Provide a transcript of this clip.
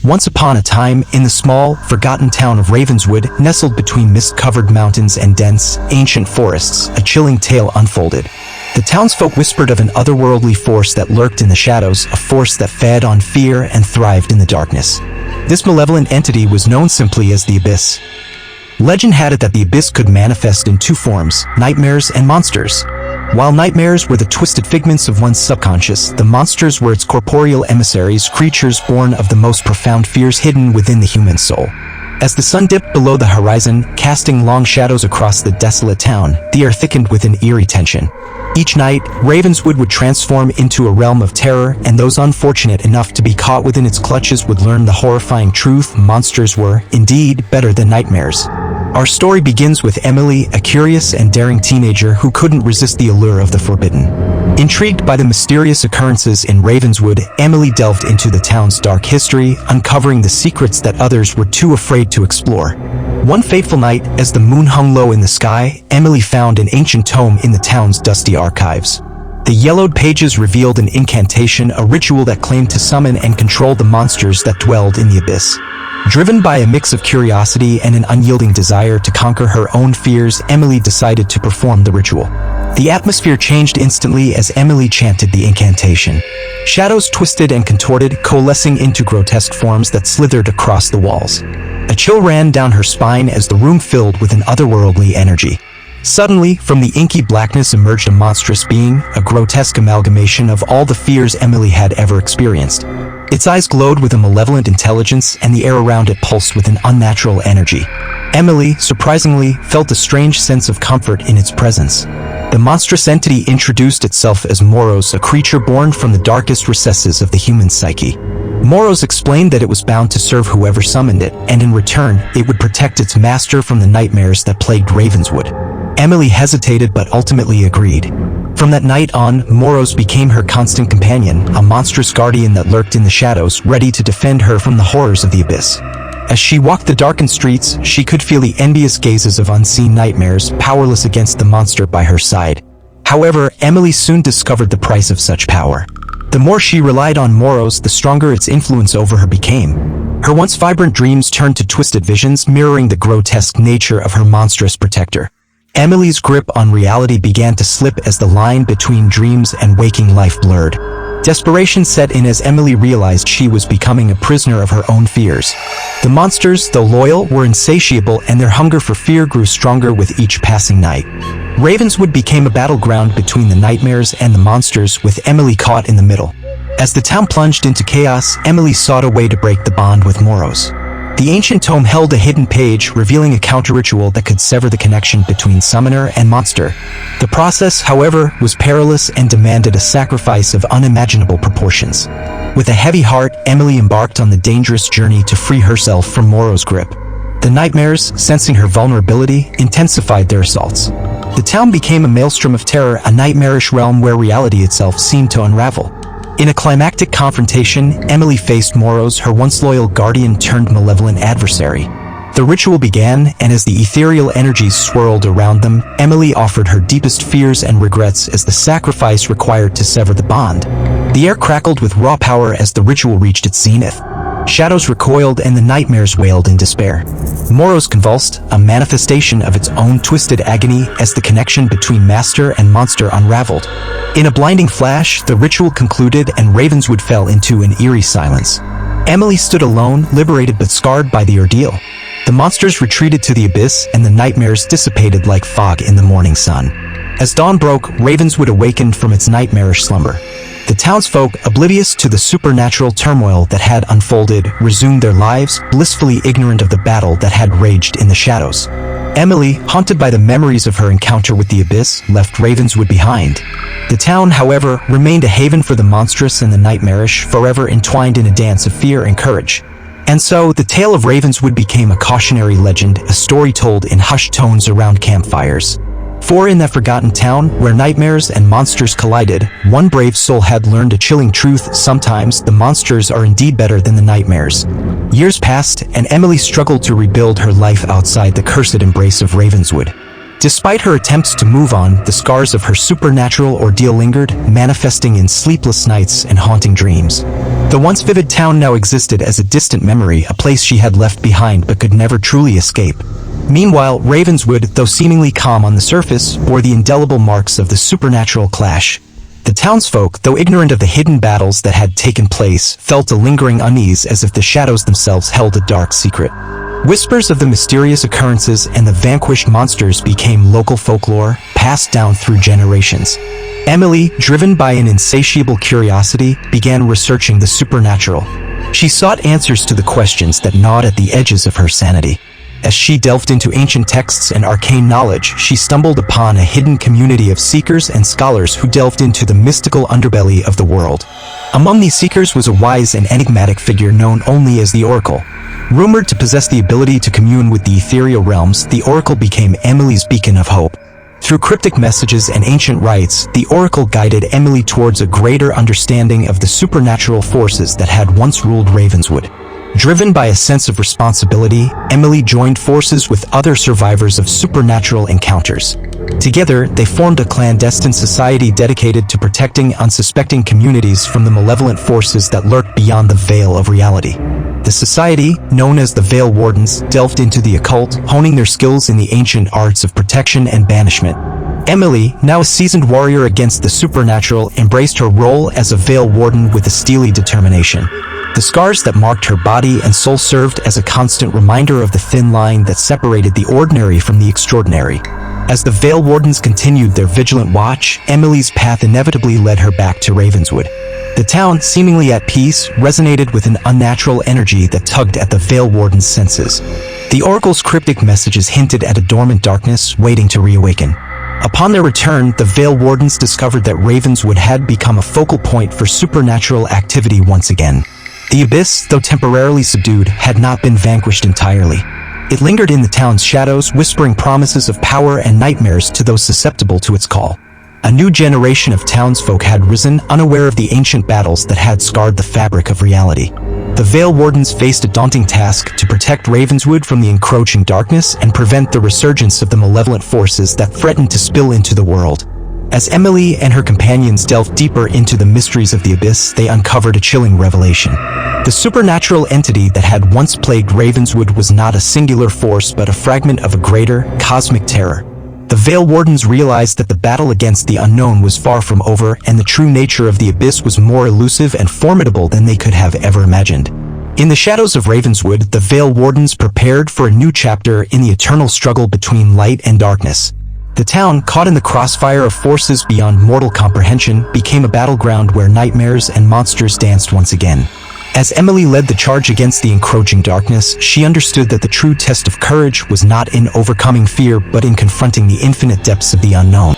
Once upon a time, in the small, forgotten town of Ravenswood, nestled between mist-covered mountains and dense, ancient forests, a chilling tale unfolded. The townsfolk whispered of an otherworldly force that lurked in the shadows, a force that fed on fear and thrived in the darkness. This malevolent entity was known simply as the Abyss. Legend had it that the Abyss could manifest in two forms, nightmares and monsters. While nightmares were the twisted figments of one's subconscious, the monsters were its corporeal emissaries, creatures born of the most profound fears hidden within the human soul. As the sun dipped below the horizon, casting long shadows across the desolate town, the air thickened with an eerie tension. Each night, Ravenswood would transform into a realm of terror, and those unfortunate enough to be caught within its clutches would learn the horrifying truth: monsters were, indeed, better than nightmares. Our story begins with Emily, a curious and daring teenager who couldn't resist the allure of the forbidden. Intrigued by the mysterious occurrences in Ravenswood, Emily delved into the town's dark history, uncovering the secrets that others were too afraid to explore. One fateful night, as the moon hung low in the sky, Emily found an ancient tome in the town's dusty archives. The yellowed pages revealed an incantation, a ritual that claimed to summon and control the monsters that dwelled in the abyss. Driven by a mix of curiosity and an unyielding desire to conquer her own fears, Emily decided to perform the ritual. The atmosphere changed instantly as Emily chanted the incantation. Shadows twisted and contorted, coalescing into grotesque forms that slithered across the walls. A chill ran down her spine as the room filled with an otherworldly energy. Suddenly, from the inky blackness emerged a monstrous being, a grotesque amalgamation of all the fears Emily had ever experienced. Its eyes glowed with a malevolent intelligence, and the air around it pulsed with an unnatural energy. Emily, surprisingly, felt a strange sense of comfort in its presence. The monstrous entity introduced itself as Moros, a creature born from the darkest recesses of the human psyche. Moros explained that it was bound to serve whoever summoned it, and in return, it would protect its master from the nightmares that plagued Ravenswood. Emily hesitated but ultimately agreed. From that night on, Moros became her constant companion, a monstrous guardian that lurked in the shadows, ready to defend her from the horrors of the abyss. As she walked the darkened streets, she could feel the envious gazes of unseen nightmares, powerless against the monster by her side. However, Emily soon discovered the price of such power. The more she relied on Moros, the stronger its influence over her became. Her once vibrant dreams turned to twisted visions, mirroring the grotesque nature of her monstrous protector. Emily's grip on reality began to slip as the line between dreams and waking life blurred. Desperation set in as Emily realized she was becoming a prisoner of her own fears. The monsters, though loyal, were insatiable, and their hunger for fear grew stronger with each passing night. Ravenswood became a battleground between the nightmares and the monsters, with Emily caught in the middle. As the town plunged into chaos, Emily sought a way to break the bond with Moros. The ancient tome held a hidden page, revealing a counter-ritual that could sever the connection between summoner and monster. The process, however, was perilous and demanded a sacrifice of unimaginable proportions. With a heavy heart, Emily embarked on the dangerous journey to free herself from Moros' grip. The nightmares, sensing her vulnerability, intensified their assaults. The town became a maelstrom of terror, a nightmarish realm where reality itself seemed to unravel. In a climactic confrontation, Emily faced Moros, her once loyal guardian turned malevolent adversary. The ritual began, and as the ethereal energies swirled around them, Emily offered her deepest fears and regrets as the sacrifice required to sever the bond. The air crackled with raw power as the ritual reached its zenith. Shadows recoiled and the nightmares wailed in despair. Moros convulsed, a manifestation of its own twisted agony as the connection between master and monster unraveled. In a blinding flash, the ritual concluded and Ravenswood fell into an eerie silence. Emily stood alone, liberated but scarred by the ordeal. The monsters retreated to the abyss and the nightmares dissipated like fog in the morning sun. As dawn broke, Ravenswood awakened from its nightmarish slumber. The townsfolk, oblivious to the supernatural turmoil that had unfolded, resumed their lives, blissfully ignorant of the battle that had raged in the shadows. Emily, haunted by the memories of her encounter with the abyss, left Ravenswood behind. The town, however, remained a haven for the monstrous and the nightmarish, forever entwined in a dance of fear and courage. And so, the tale of Ravenswood became a cautionary legend, a story told in hushed tones around campfires. For in that forgotten town, where nightmares and monsters collided, one brave soul had learned a chilling truth: sometimes the monsters are indeed better than the nightmares. Years passed, and Emily struggled to rebuild her life outside the cursed embrace of Ravenswood. Despite her attempts to move on, the scars of her supernatural ordeal lingered, manifesting in sleepless nights and haunting dreams. The once vivid town now existed as a distant memory, a place she had left behind but could never truly escape. Meanwhile, Ravenswood, though seemingly calm on the surface, bore the indelible marks of the supernatural clash. The townsfolk, though ignorant of the hidden battles that had taken place, felt a lingering unease as if the shadows themselves held a dark secret. Whispers of the mysterious occurrences and the vanquished monsters became local folklore, passed down through generations. Emily, driven by an insatiable curiosity, began researching the supernatural. She sought answers to the questions that gnawed at the edges of her sanity. As she delved into ancient texts and arcane knowledge, she stumbled upon a hidden community of seekers and scholars who delved into the mystical underbelly of the world. Among these seekers was a wise and enigmatic figure known only as the Oracle. Rumored to possess the ability to commune with the ethereal realms, the Oracle became Emily's beacon of hope. Through cryptic messages and ancient rites, the Oracle guided Emily towards a greater understanding of the supernatural forces that had once ruled Ravenswood. Driven by a sense of responsibility, Emily joined forces with other survivors of supernatural encounters. Together, they formed a clandestine society dedicated to protecting unsuspecting communities from the malevolent forces that lurked beyond the veil of reality. The society, known as the Veil Wardens, delved into the occult, honing their skills in the ancient arts of protection and banishment. Emily, now a seasoned warrior against the supernatural, embraced her role as a Veil Warden with a steely determination. The scars that marked her body and soul served as a constant reminder of the thin line that separated the ordinary from the extraordinary. As the Veil Wardens continued their vigilant watch, Emily's path inevitably led her back to Ravenswood. The town, seemingly at peace, resonated with an unnatural energy that tugged at the Veil Warden's senses. The Oracle's cryptic messages hinted at a dormant darkness waiting to reawaken. Upon their return, the Veil Wardens discovered that Ravenswood had become a focal point for supernatural activity once again. The abyss, though temporarily subdued, had not been vanquished entirely. It lingered in the town's shadows, whispering promises of power and nightmares to those susceptible to its call. A new generation of townsfolk had risen, unaware of the ancient battles that had scarred the fabric of reality. The Veil Wardens faced a daunting task to protect Ravenswood from the encroaching darkness and prevent the resurgence of the malevolent forces that threatened to spill into the world. As Emily and her companions delved deeper into the mysteries of the abyss, they uncovered a chilling revelation. The supernatural entity that had once plagued Ravenswood was not a singular force but a fragment of a greater, cosmic terror. The Veil Wardens realized that the battle against the unknown was far from over, and the true nature of the abyss was more elusive and formidable than they could have ever imagined. In the shadows of Ravenswood, the Veil Wardens prepared for a new chapter in the eternal struggle between light and darkness. The town, caught in the crossfire of forces beyond mortal comprehension, became a battleground where nightmares and monsters danced once again. As Emily led the charge against the encroaching darkness, she understood that the true test of courage was not in overcoming fear but in confronting the infinite depths of the unknown.